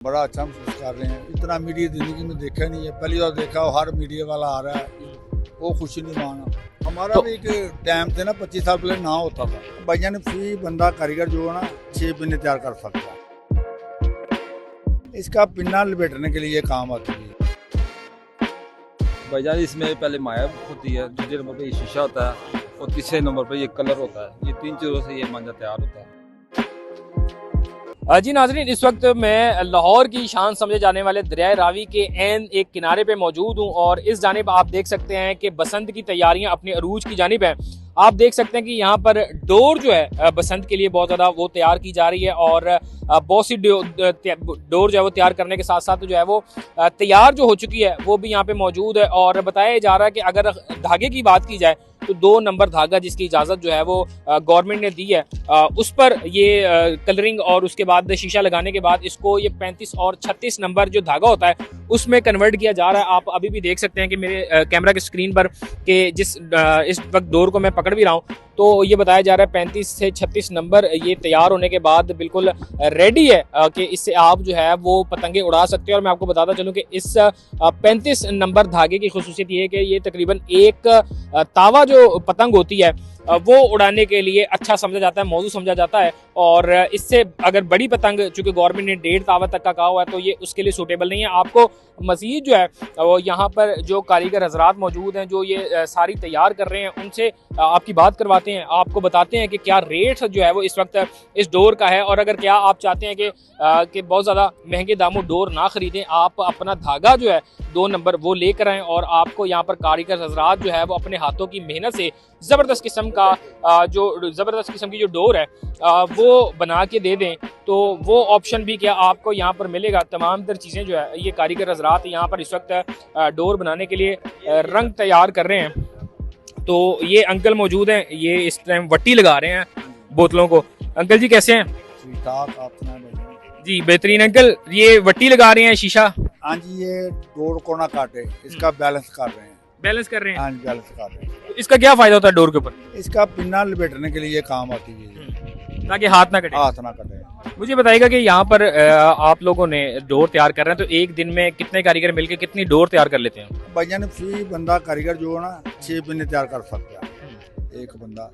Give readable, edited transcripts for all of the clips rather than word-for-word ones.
बड़ा अच्छा महसूस कर रहे हैं। इतना मीडिया जिंदगी में देखा नहीं है, पहली बार देखा हो, हर मीडिया वाला आ रहा है, वो खुशी नहीं माना। हमारा तो भी एक टाइम थे ना, 25 साल पहले ना होता था। भैया ने फ्री बंदा कारीगर जो है ना 6 पिन्ने तैयार कर सकता है। इसका पिन्ना लपेटने के लिए काम आती है। भाईजान इसमें पहले माया होती है, दूसरे नंबर पे ये शीशा होता है और तीसरे नंबर पे ये कलर होता है। ये 3 चीज़ों से ये मांझा तैयार होता है। जी नाजरीन, इस वक्त मैं लाहौर की शान समझे जाने वाले दरिया रावी के एन एक किनारे पे मौजूद हूँ और इस जानिब आप देख सकते हैं कि बसंत की तैयारियां अपने अरूज की जानिब हैं। आप देख सकते हैं कि यहाँ पर डोर जो है बसंत के लिए बहुत ज़्यादा वो तैयार की जा रही है और बहुत सी डोर जो है वो तैयार करने के साथ साथ जो है वो तैयार जो हो चुकी है वो भी यहाँ पे मौजूद है। और बताया जा रहा है कि अगर धागे की बात की जाए तो 2 नंबर धागा जिसकी इजाज़त जो है वो गवर्नमेंट ने दी है, उस पर ये कलरिंग और उसके बाद शीशा लगाने के बाद इसको ये 35 और 36 नंबर जो धागा होता है उसमें कन्वर्ट किया जा रहा है। आप अभी भी देख सकते हैं कि मेरे कैमरा की स्क्रीन पर कि इस वक्त डोर को मैं पकड़ भी रहा हूँ तो ये बताया जा रहा है 35 से 36 नंबर ये तैयार होने के बाद बिल्कुल रेडी है कि इससे आप जो है वो पतंगे उड़ा सकते हैं। और मैं आपको बताता चलूँ कि इस 35 नंबर धागे की खुसूसियत ये है कि ये तकरीबन एक तावा जो पतंग होती है वो उड़ाने के लिए अच्छा समझा जाता है, मौजू समझा जाता है। और इससे अगर बड़ी पतंग, चूंकि गवर्नमेंट ने 1.5 तावा तक का कहा हुआ है, तो ये उसके लिए सूटेबल नहीं है। आपको मजीद जो है वो यहाँ पर जो कारीगर हजरात मौजूद हैं जो ये सारी तैयार कर रहे हैं उनसे आपकी बात करवाते हैं, आपको बताते हैं कि क्या रेट जो है वो इस वक्त इस डोर का है। और अगर क्या आप चाहते हैं कि बहुत ज़्यादा महंगे दामों डोर ना ख़रीदें, आप अपना धागा जो है 2 नंबर वो लेकर आएँ और आपको यहाँ पर कारीगर हजरात जो है वो अपने हाथों की मेहनत से ज़बरदस्त किस्म का ज़बरदस्त किस्म की जो डोर है वो बना के दे दें, तो वो ऑप्शन भी क्या आपको यहाँ पर मिलेगा। तमाम तर चीज़ें जो है ये कारीगर हजरात यहाँ पर इस वक्त डोर बनाने के लिए रंग तैयार कर रहे हैं। तो ये अंकल मौजूद हैं, ये इस टाइम वट्टी लगा रहे हैं बोतलों को। अंकल जी कैसे हैं? जी बेहतरीन। अंकल ये वट्टी लगा रहे हैं शीशा? हाँ जी, ये डोर को ना काटे, इसका बैलेंस कर रहे हैं। बैलेंस कर रहे हैं? हाँ जी, बैलेंस कर रहे हैं। तो इसका क्या फायदा होता है डोर के ऊपर? इसका पिन्ना लपेटने के लिए काम आती है, ताकि हाथ ना कटे। हाथ ना कटे। मुझे बताइएगा कि यहाँ पर आप लोगों ने डोर तैयार कर रहे हैं तो एक दिन में कितने कारीगर मिलकर कितनी डोर तैयार कर लेते हैं? भैया ने फ्री बंदा कारीगर जो है ना 6 पिन्ने तैयार कर सकता है एक बंदा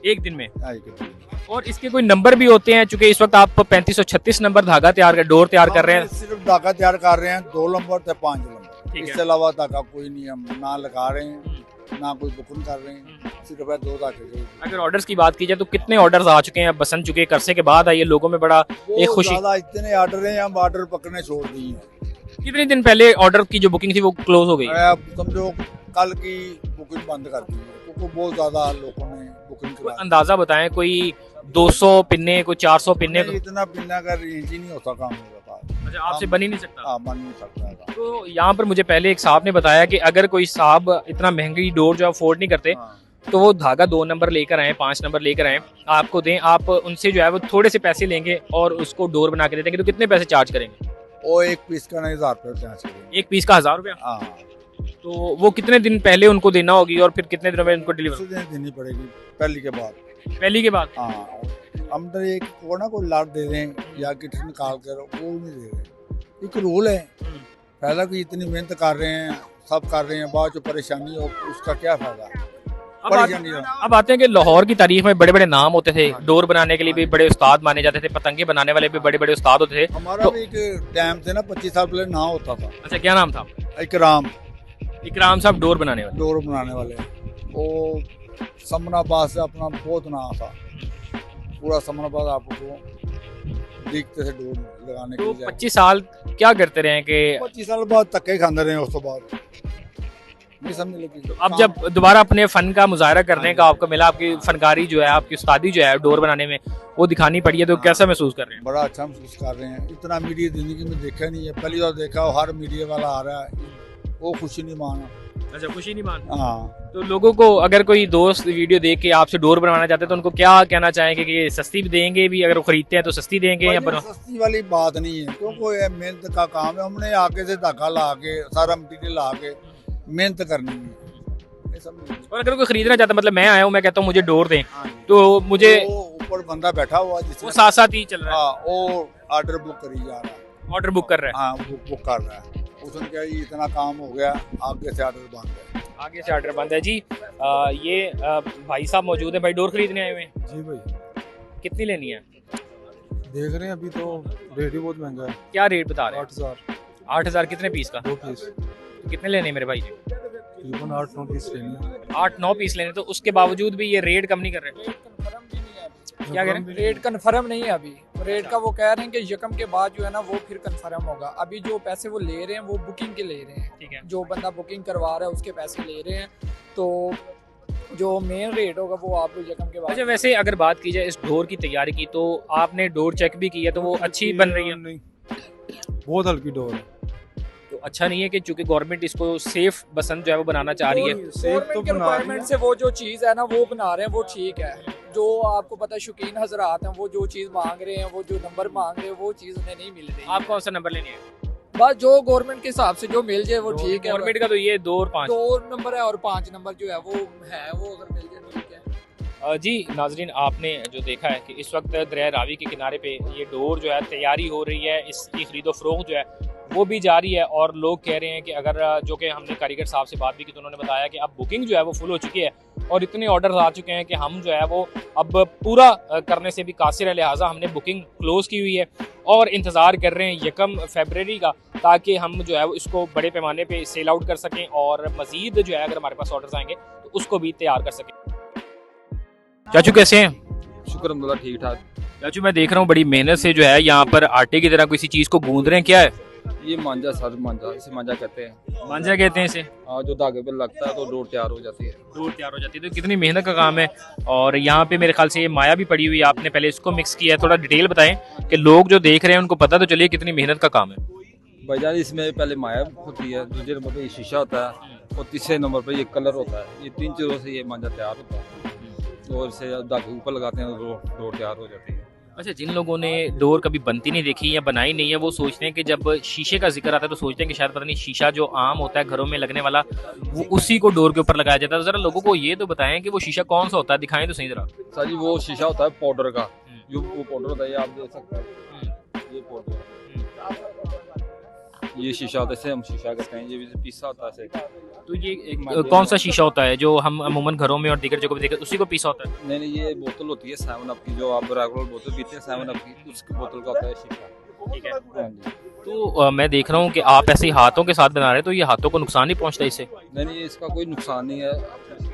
एक दिन में। एक दिन में। और इसके कोई नंबर भी होते हैं? चूंकि इस वक्त आप 35 और 36 नंबर धागा डोर तैयार कर रहे हैं। सिर्फ धागा तैयार कर रहे हैं 2 नंबर से 5 नंबर, इसके अलावा धागा कोई नहीं हम ना लगा रहे हैं ना कोई बुकिंग कर रहे हैं, सिर्फ 2 धागे। अगर ऑर्डर्स की बात की जाए तो कितने ऑर्डर्स आ चुके हैं बसंत चुके करसे के बाद? ये लोगों में बड़ा एक खुशी। इतने ऑर्डर हैं, हम ऑर्डर पकड़ने छोड़ दिए हैं। कितने दिन पहले ऑर्डर की जो बुकिंग थी वो क्लोज हो गई? समझो कल की बुकिंग बंद कर दी है क्योंकि बहुत ज्यादा लोगों ने बुकिंग करा। अंदाजा बताएं, कोई 200 पिन्ने, कोई 400 पिन्ने? इतना पिन्ना का रेंज ही नहीं होता काम मेरे पास। अच्छा, आपसे बन ही नहीं सकता? हाँ, बन नहीं सकता। तो यहाँ पर मुझे पहले एक साहब ने बताया कि अगर कोई साहब इतना महंगी डोर जो अफोर्ड नहीं करते तो वो धागा 2 नंबर लेकर आए, 5 नंबर लेकर आए, आपको दें, आप उनसे जो है वो थोड़े से पैसे लेंगे और उसको डोर बना के दे देंगे। तो कितने पैसे चार्ज करेंगे? वो एक पीस का 1000 रुपये चार्ज करेंगे। एक पीस का 1000 रुपया? हाँ। तो वो कितने दिन पहले उनको देना होगी और फिर कितने दिनों में उनको डिलीवर देनी पड़ेगी? पहली के बाद। पहली के बाद? हाँ, हम तो एक को ना कोई लाट दे दें या किट निकाल कर, वो नहीं दे रहे। एक रूल है, पहला कि इतनी मेहनत कर रहे हैं, सब कर रहे हैं, बाद जो परेशानी हो उसका क्या फायदा? अब आते हैं कि लाहौर की तारीख में बड़े बड़े नाम होते थे, डोर बनाने के लिए भी बड़े उस्ताद माने जाते थे, पतंगे बनाने वाले भी बड़े बड़े उस्ताद होते थे। हमारा भी एक टाइम थे ना, 25 साल पहले ना होता था। अच्छा, क्या नाम था? इकराम साहब डोर बनाने वाले। डोर बनाने वाले वो समनाबाद से अपना बहुत नाम था, पूरा समनाबाद आपको देखते थे डोर लगाने के लिए। 25 साल क्या करते रहे कि 25 साल बाद धक्के खाते रहे, उस बाद नहीं समझ लगी। तो अब जब दोबारा अपने फन का मुजाहरा करने का आपको मिला, आपकी फनकारी जो है, आपकी उस्तादी जो है डोर बनाने में वो दिखानी पड़ी है, तो कैसा महसूस कर रहे हैं? बड़ा अच्छा महसूस कर रहे हैं। इतना मीडिया जिंदगी में देखा नहीं है, पहली बार देखा हो, हर मीडिया वाला आ रहा है, वो खुशी नहीं माना। अच्छा, खुशी नहीं मान? हाँ। तो लोगों को अगर कोई दोस्त वीडियो देख के आपसे डोर बनवाना चाहते हैं तो उनको क्या कहना चाहेंगे कि ये सस्ती भी देंगे भी, अगर वो खरीदते हैं तो सस्ती देंगे या सस्ती वाली बात नहीं है क्योंकि ये मेहनत का काम है। हमने आगे से धागा ला के सारा मटीरियल ला के मेहनत करनी है। और अगर कोई खरीदना चाहता, मतलब मैं आया हूँ, मैं कहता हूँ मुझे डोर दें, तो मुझे ऊपर बंदा बैठा हुआ वो साथ साथ ही चल रहा है, वो ऑर्डर बुक करी जा रहा है। ऑर्डर बुक कर रहा हाँ बुक कर रहा है। उसने क्या जी इतना काम हो गया, आगे से ऑर्डर बंद है। है, आगे से ऑर्डर बंद है जी। भाई साहब मौजूद है, भाई डोर खरीदने आए हुए हैं, जी भाई कितनी लेनी है? देख रहे हैं, अभी तो रेट ही बहुत महंगा है। क्या रेट बता रहे हैं? 8,000 8,000 कितने पीस का? 2 पीस, तो कितने लेने हैं मेरे भाई जी? तकरीबन 8-9 पीस लेनी है। 8-9 पीस लेने, तो उसके बावजूद भी ये रेट कम नहीं कर रहे? क्या कह रहे हैं? रेट कंफर्म नहीं है अभी। रेट का वो कह रहे हैं कि यकम के बाद जो है ना वो फिर कंफर्म होगा। अभी जो पैसे वो ले रहे हैं वो बुकिंग के ले रहे हैं। ठीक है। जो बंदा बुकिंग करवा रहा है उसके पैसे ले रहे हैं, तो जो मेन रेट होगा वो आपको यकम के बाद। अच्छा, वैसे अगर बात की जाए इस डोर की तैयारी की, तो आपने डोर चेक भी की है, तो वो अच्छी बन रही है? नहीं, बहुत हल्की डोर है। तो अच्छा नहीं है कि चूंकि गवर्नमेंट इसको सेफ बसंत जो है वो बनाना चाह रही है। सेफ तो के बना रही रिक्वायरमेंट है। से वो जो चीज़ है ना वो बना रहे हैं, वो ठीक है। जो आपको पता है शौकीन हजरात हैं, वो जो चीज़ मांग रहे हैं, वो जो नंबर मांग रहे हैं, वो चीज़ उन्हें नहीं मिल रही। आप कौन सा नंबर लेनी है? बस जो गवर्नमेंट के हिसाब से जो मिल जाए वो ठीक है। गवर्नमेंट का तो ये 2 और 5। 2 नंबर है और 5 नंबर जो है वो अगर मिल जाए ठीक है। जी नाजरीन, आपने जो देखा है कि इस वक्त दरिया रावी के किनारे पे ये डोर जो है तैयारी हो रही है, इसकी खरीदो फरोख्त जो है वो भी जारी है। और लोग कह रहे हैं कि अगर जो कि हमने कारीगर साहब से बात भी की तो उन्होंने बताया कि अब बुकिंग जो है वो फुल हो चुकी है और इतने ऑर्डर आ चुके हैं कि हम जो है वो अब पूरा करने से भी कासिर है, लिहाजा हमने बुकिंग क्लोज़ की हुई है और इंतज़ार कर रहे हैं 1 फरवरी का, ताकि हम जो है वो इसको बड़े पैमाने पे सेल आउट कर सकें और मज़ीद जो है अगर हमारे पास ऑर्डर्स आएंगे तो उसको भी तैयार कर सकें। चाचू कैसे हैं? शुक्र अल्हम्दुलिल्लाह ठीक ठाक। चाचू मैं देख रहा हूँ बड़ी मेहनत से जो है यहाँ पर आटे की तरह किसी चीज़ को गूंद रहे हैं, क्या है? ये मांझा सर मांझा, इसे मांझा कहते हैं। मांझा कहते हैं इसे। जो धागे पे लगता है तो डोर तैयार हो जाती है। डोर तैयार हो जाती है, तो कितनी मेहनत का काम है। और यहाँ पे मेरे ख्याल से ये माया भी पड़ी हुई है, आपने पहले इसको मिक्स किया है। थोड़ा डिटेल बताएं कि लोग जो देख रहे हैं उनको पता तो चलिए कितनी मेहनत का काम है। भाईजान इसमें पहले माया होती है, दूसरे नंबर पे ये शीशा होता है और तीसरे नंबर पे ये कलर होता है। ये 3 चीज़ों से ये मांझा तैयार होता है और इसे धागे ऊपर लगाते हैं तो डोर तैयार हो जाती है। अच्छा, जिन लोगों ने डोर कभी बनती नहीं देखी या बनाई नहीं है वो सोचते हैं कि जब शीशे का जिक्र आता है तो सोचते हैं कि शायद पता नहीं शीशा जो आम होता है घरों में लगने वाला वो उसी को डोर के ऊपर लगाया जाता है। तो जरा लोगों को ये तो बताएं कि वो शीशा कौन सा होता है, दिखाएं तो सही जरा। सर जी वो शीशा होता है पाउडर का, जो वो पाउडर होता है, ये आप देख सकते हैं। ये पाउडर, ये शीशा होता है, इसे हम शीशा कहते हैं। ये भी पीसा होता है इसे। तो ये कौन सा शीशा होता है जो हम अमूमन घरों में और दीगर जगहों पे देखते हैं, उसी को पीसा होता है? नहीं, ये बोतल होती है 7 अप की, जो आप रेगुलर बोतल पीते हैं 7 अप की, उसकी बोतल का होता है शीशा। ठीक है। हाँ जी। तो मैं देख रहा हूँ कि आप ऐसे ही हाथों के साथ बना रहे हैं, तो ये हाथों को नुकसान नहीं पहुँचता इससे? नहीं, इसका कोई नुकसान नहीं है,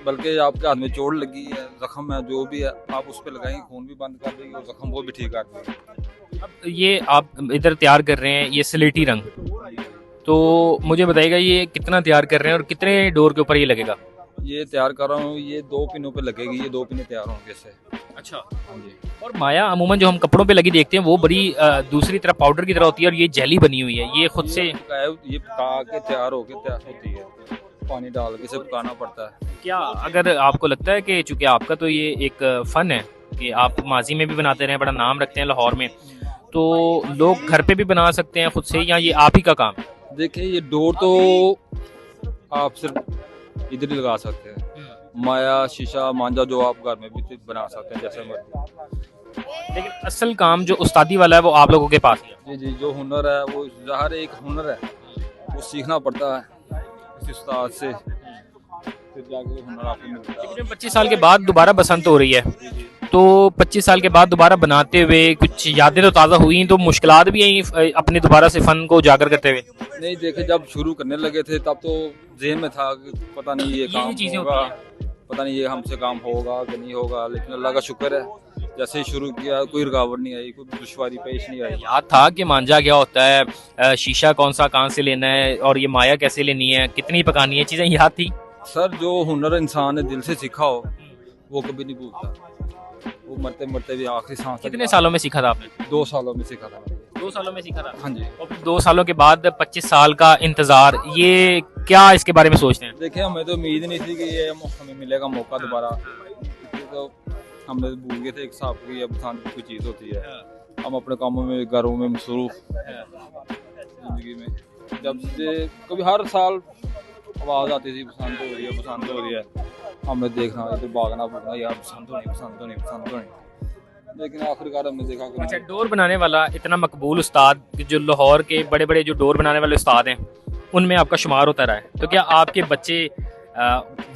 बल्कि आपके हाथ में चोट लगी है, जख्म है, जो भी है आप उस पर लगाएंगे खून भी बंद कर देगी और जख्म वो भी ठीक कर देगी। अब ये आप इधर तैयार कर रहे हैं ये स्लेटी रंग, तो मुझे बताइएगा ये कितना तैयार कर रहे हैं और कितने डोर के ऊपर ये लगेगा? ये तैयार कर रहा हूँ, ये 2 पिनों पे लगेगी, ये 2 पिने तैयार होंगे इससे। अच्छा। हाँ जी। और माया अमूमन जो हम कपड़ों पे लगी देखते हैं वो बड़ी दूसरी तरह पाउडर की तरह होती है और ये जेली बनी हुई है, ये खुद से ये पका के तैयार होती है, पानी डाल के इसे पकाना पड़ता है। क्या अगर आपको लगता है कि चूंकि आपका तो ये एक फन है कि आप माजी में भी बनाते रहे, बड़ा नाम रखते हैं लाहौर में, तो लोग घर पे भी बना सकते हैं खुद से या ये आप ही का काम है? देखिए ये डोर तो आप सिर्फ इधर ही लगा सकते हैं, माया शीशा मांझा जो आप घर में भी बना सकते हैं जैसे मर्जी। लेकिन असल काम जो उस्तादी वाला है वो आप लोगों के पास ही है। जी, जो हुनर है वो ज़ाहिर एक हुनर है, वो सीखना पड़ता है इस उस्ताद से, फिर जाके हुनर आपको मिलता है। लेकिन 25 साल के बाद दोबारा बसंत हो रही है, तो 25 साल के बाद दोबारा बनाते हुए कुछ यादें तो ताज़ा हुई, तो मुश्किलात भी आई अपने दोबारा से फन को उजागर करते हुए? नहीं देखे, जब शुरू करने लगे थे तब तो जेहन में था कि पता नहीं ये काम चीज़ें होगा, होती पता नहीं ये हमसे काम होगा कि नहीं होगा, लेकिन अल्लाह का शुक्र है जैसे ही शुरू किया कोई रुकावट नहीं आई, कोई दुश्वारी पेश नहीं आई। याद था कि मांझा क्या होता है, शीशा कौन सा कहाँ से लेना है और ये माया कैसे लेनी है, कितनी पकानी है, चीज़ें याद थी? सर जो हुनर इंसान ने दिल से सीखा हो वो कभी नहीं भूलता, वो मरते मरते भी आखिरी सांस तक। कितने सालों में सीखा था आपने? 2 सालों में सीखा था। 2 सालों में सीखा था। हाँ जी। और फिर 2 सालों के बाद 25 साल का इंतजार, ये क्या इसके बारे में सोचते हैं? देखिए हमें तो उम्मीद नहीं थी कि ये हमें मिलेगा मौका दोबारा, तो हमने भूल गए थे एक साहब की अब बसंत की कोई चीज़ होती है, हम अपने कामों में घरों में मसरूफ जिंदगी में, जब से कभी हर साल आवाज़ आती थी बसंत हो रही है, बसंत हो रही है, हमने देखना इधर भागना भागना, यार बसंत होनी बसंत होनी बसंत होनी, लेकिन आखिरकार हमने देखा कि अच्छा, डोर बनाने वाला इतना मकबूल उस्ताद जो लाहौर के बड़े बड़े जो डोर बनाने वाले उस्ताद हैं उनमें आपका शुमार होता रहा है, तो क्या आपके बच्चे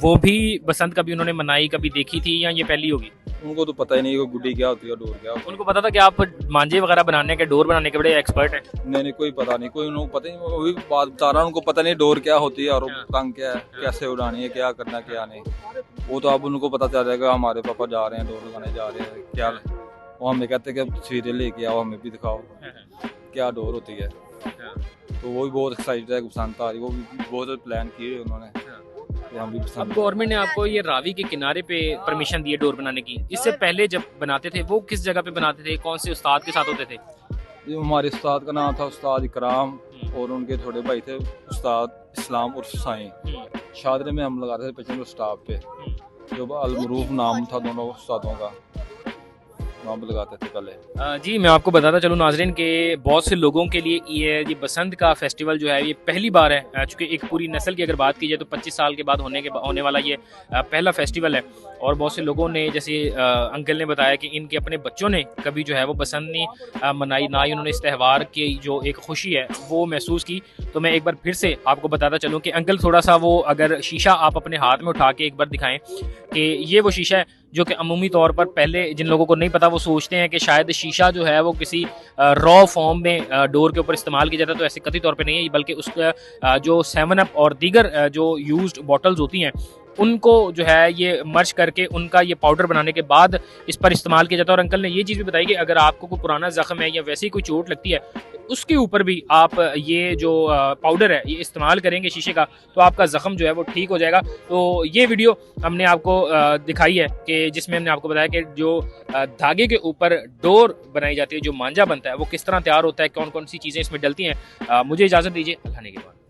वो भी बसंत कभी उन्होंने मनाई, कभी देखी थी, या ये पहली होगी? उनको तो पता ही नहीं कि गुड्डी क्या होती है, डोर क्या होती है। उनको पता था कि आप मांझे वगैरह बनाने के, डोर बनाने के बड़े एक्सपर्ट हैं? नहीं, कोई पता नहीं, कोई उनको पता ही नहीं, वही बात बता रहा हूं, उनको पता नहीं डोर क्या होती है और पतंग क्या है, कैसे उड़ानी है, क्या करना क्या नहीं। वो तो अब उनको पता चल जाएगा, हमारे पापा जा रहे हैं डोर लगाने जा रहे हैं, क्या वो हमें कहते हैं कि तस्वीरें लेके आओ, हमें भी दिखाओ क्या डोर होती है। तो वो भी बहुत एक्साइटेड है, पसंद आ रही, वो भी बहुत प्लान किए उन्होंने। हम भी अब पसंद। गवर्नमेंट ने आपको ये रावी के किनारे पे परमिशन दी है डोर बनाने की, इससे पहले जब बनाते थे वो किस जगह पे बनाते थे, कौन से उस्ताद के साथ होते थे? ये हमारे उस्ताद का नाम था उस्ताद इकराम, और उनके थोड़े भाई थे उस्ताद इस्लाम और साईं। शादरे में हम लगाते थे पेचन स्टाफ पे, जो अलमरूफ नाम था दोनों उस्तादों का, नाम लगाते थे पहले। जी, मैं आपको बताता चलूँ नाजरीन के बहुत से लोगों के लिए ये बसंत का फेस्टिवल जो है ये पहली बार है, चूँकि एक पूरी नस्ल की अगर बात की जाए तो 25 साल के बाद होने वाला ये पहला फेस्टिवल है। और बहुत से लोगों ने, जैसे अंकल ने बताया कि इनके अपने बच्चों ने कभी जो है वो बसंत नहीं मनाई, ना ही उन्होंने इस त्यौहार की जो एक खुशी है वो महसूस की। तो मैं एक बार फिर से आपको बताता चलूँ कि अंकल थोड़ा सा वो अगर शीशा आप अपने हाथ में उठा के एक बार दिखाएं कि ये वो शीशा है जो कि अमूमी तौर पर पहले जिन लोगों को नहीं पता वो सोचते हैं कि शायद शीशा जो है वो किसी रॉ फॉर्म में डोर के ऊपर इस्तेमाल किया जाता है, तो ऐसे कतई तौर पे नहीं है, बल्कि उसका जो 7 अप और दीगर जो यूज्ड बॉटल्स होती हैं उनको जो है ये मर्ज करके उनका ये पाउडर बनाने के बाद इस पर इस्तेमाल किया जाता है। और अंकल ने ये चीज़ भी बताई कि अगर आपको कोई पुराना ज़ख्म है या वैसे ही कोई चोट लगती है तो उसके ऊपर भी आप ये जो पाउडर है ये इस्तेमाल करेंगे शीशे का, तो आपका ज़ख्म जो है वो ठीक हो जाएगा। तो ये वीडियो हमने आपको दिखाई है कि जिसमें हमने आपको बताया कि जो धागे के ऊपर डोर बनाई जाती है, जो मांझा बनता है, वो किस तरह तैयार होता है, कौन कौन सी चीज़ें इसमें डलती हैं। मुझे इजाज़त दीजिए, अल्लाह ने के बाद।